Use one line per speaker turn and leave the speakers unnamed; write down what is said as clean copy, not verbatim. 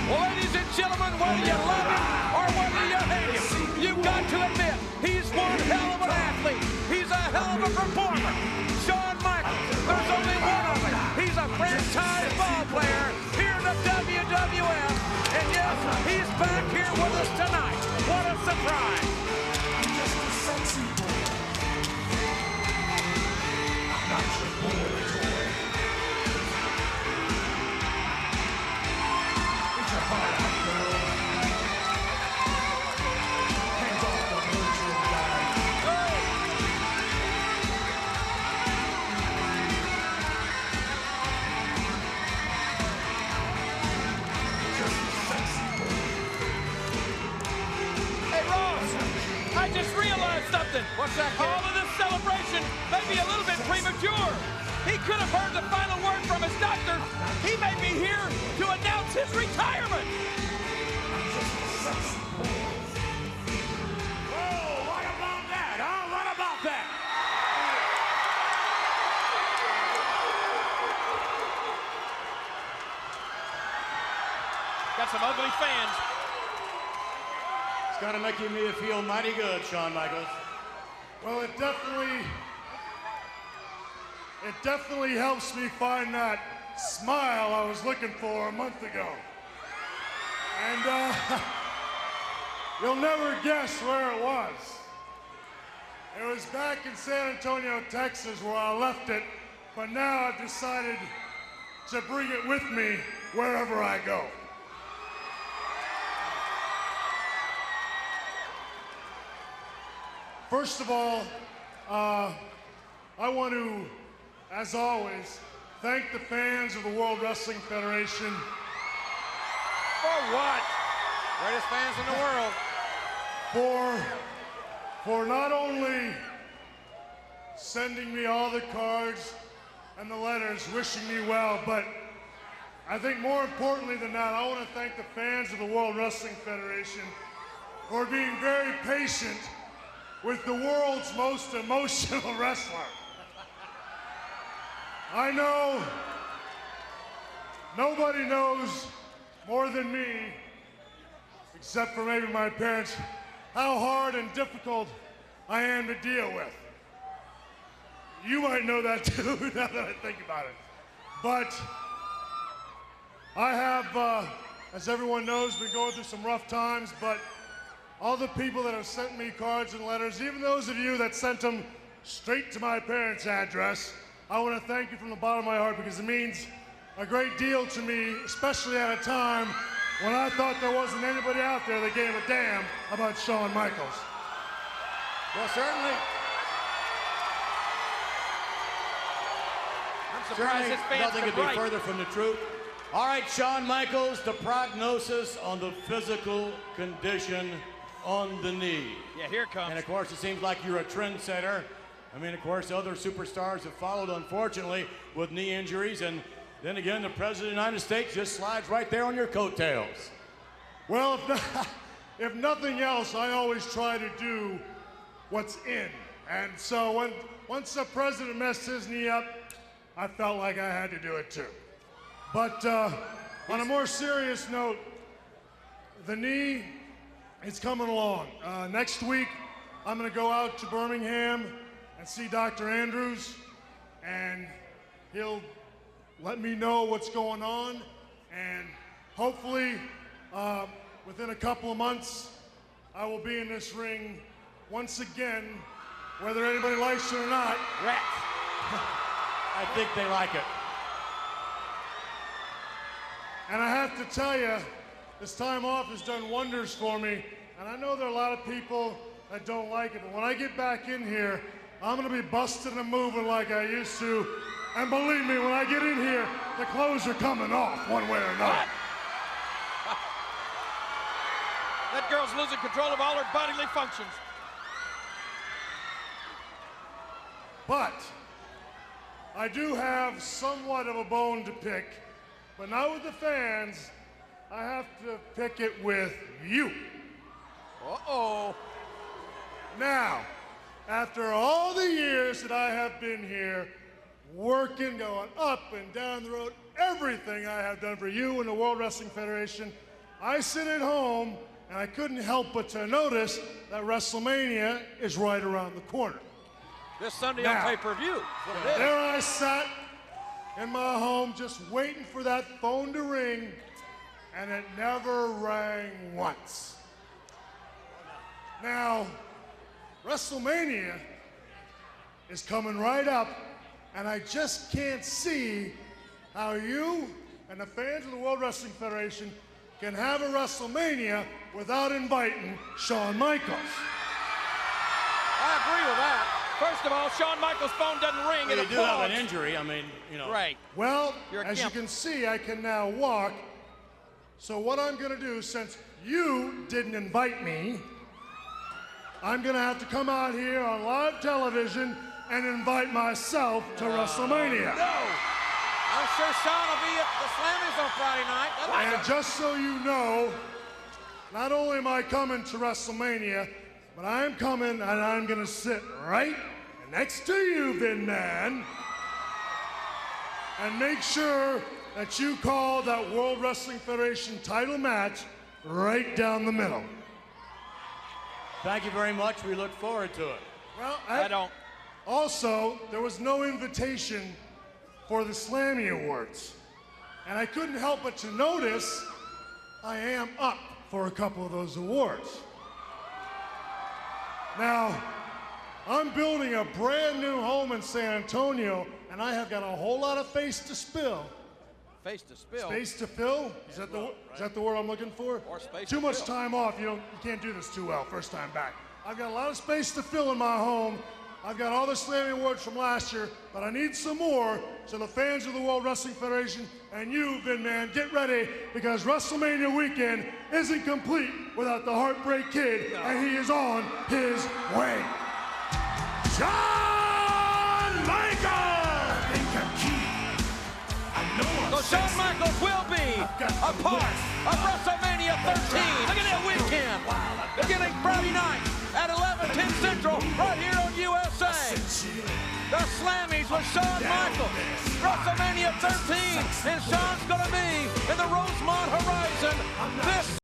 Well, ladies and gentlemen, whether you love him or whether you hate him, you've got to admit, he's one hell of an athlete. He's a hell of a performer. Shawn Michaels, there's only one of them. He's a franchise ball player here in the WWF. And yes, he's back here with us tonight. What a surprise. I'm just a sexy boy. I'm not your boy toy. It's your heart out, girl. Hands off the virtual guy. Hey, Ross, I just realized something. What's that, kid? All of this celebration may be a little bit premature. He could have heard the final word from his doctor. He may be here to announce his retirement. Whoa, what about that, huh? What about that? Got some ugly fans.
It's gotta make you feel mighty good, Shawn Michaels.
Well, it definitely helps me find that smile I was looking for a month ago. And you'll never guess where it was. It was back in San Antonio, Texas, where I left it, but now I've decided to bring it with me wherever I go. First of all, I want to, as always, thank the fans of the World Wrestling Federation.
For what? Greatest fans in the world.
For not only sending me all the cards and the letters wishing me well, but I think more importantly than that, I want to thank the fans of the World Wrestling Federation for being very patient with the world's most emotional wrestler. I know nobody knows more than me, except for maybe my parents, how hard and difficult I am to deal with. You might know that too, now that I think about it. But I have, as everyone knows, been going through some rough times, but all the people that have sent me cards and letters, even those of you that sent them straight to my parents' address, I want to thank you from the bottom of my heart because it means a great deal to me, especially at a time when I thought there wasn't anybody out there that gave a damn about Shawn Michaels.
Well, certainly. I'm surprised his fans
nothing could be further from the truth. All right, Shawn Michaels, the prognosis on the physical condition on the knee.
Yeah, here it comes.
And of course, it seems like you're a trendsetter. I mean, of course, other superstars have followed, unfortunately, with knee injuries. And then again, the President of the United States just slides right there on your coattails.
Well, if nothing else, I always try to do what's in. And so once the President messed his knee up, I felt like I had to do it too. But on a more serious note, the knee, it's coming along. Next week, I'm gonna go out to Birmingham and see Dr. Andrews, and he'll let me know what's going on, and hopefully, within a couple of months, I will be in this ring once again, whether anybody likes it or not.
Rats.
I think they like it.
And I have to tell you, this time off has done wonders for me, and I know there are a lot of people that don't like it, but when I get back in here, I'm gonna be busting and moving like I used to, and believe me, when I get in here, the clothes are coming off one way or another.
That girl's losing control of all her bodily functions.
But I do have somewhat of a bone to pick, but not with the fans. I have to pick it with you.
Uh-oh.
Now, after all the years that I have been here, working, going up and down the road, everything I have done for you and the World Wrestling Federation, I sit at home and I couldn't help but to notice that WrestleMania is right around the corner.
This Sunday
Now,
on pay-per-view. That's what it is.
There I sat in my home just waiting for that phone to ring, and it never rang once. Now, WrestleMania is coming right up, and I just can't see how you and the fans of the World Wrestling Federation can have a WrestleMania without inviting Shawn Michaels.
I agree with that. First of all, Shawn Michaels' phone doesn't ring.
Well,
It
you do have an
applauds.
injury. I mean, you know.
Right.
Well,
You're a
as you
gimp.
can see, I can now walk. So what I'm gonna do, since you didn't invite me, I'm gonna have to come out here on live television and invite myself to WrestleMania.
No. I'm sure Shawn will be at the Slammies on Friday night. That's
And just so you know, not only am I coming to WrestleMania, but I'm coming and I'm gonna sit right next to you, Vin Man, and make sure that you call that World Wrestling Federation title match right down the middle.
Thank you very much. We look forward to it.
Well,
I don't.
Also, there was no invitation for the Slammy Awards. And I couldn't help but to notice I am up for a couple of those awards. Now, I'm building a brand new home in San Antonio, and I have got a whole lot of face to spill.
Face to spill.
Space to fill? Is that the word I'm looking for?
Or space
Too
to
much
fill.
time off. You can't do this too well first time back. I've got a lot of space to fill in my home. I've got all the Slammy Awards from last year, but I need some more. So the fans of the World Wrestling Federation and you, Vin Man, get ready because WrestleMania weekend isn't complete without the Heartbreak Kid, and he is on his way. Shawn Michaels!
So Shawn Michaels will be a part of WrestleMania 13. Look at that weekend. Beginning Friday night at 11:10 Central, right here on USA. The Slammies with Shawn Michaels. WrestleMania 13. And Shawn's going to be in the Rosemont Horizon this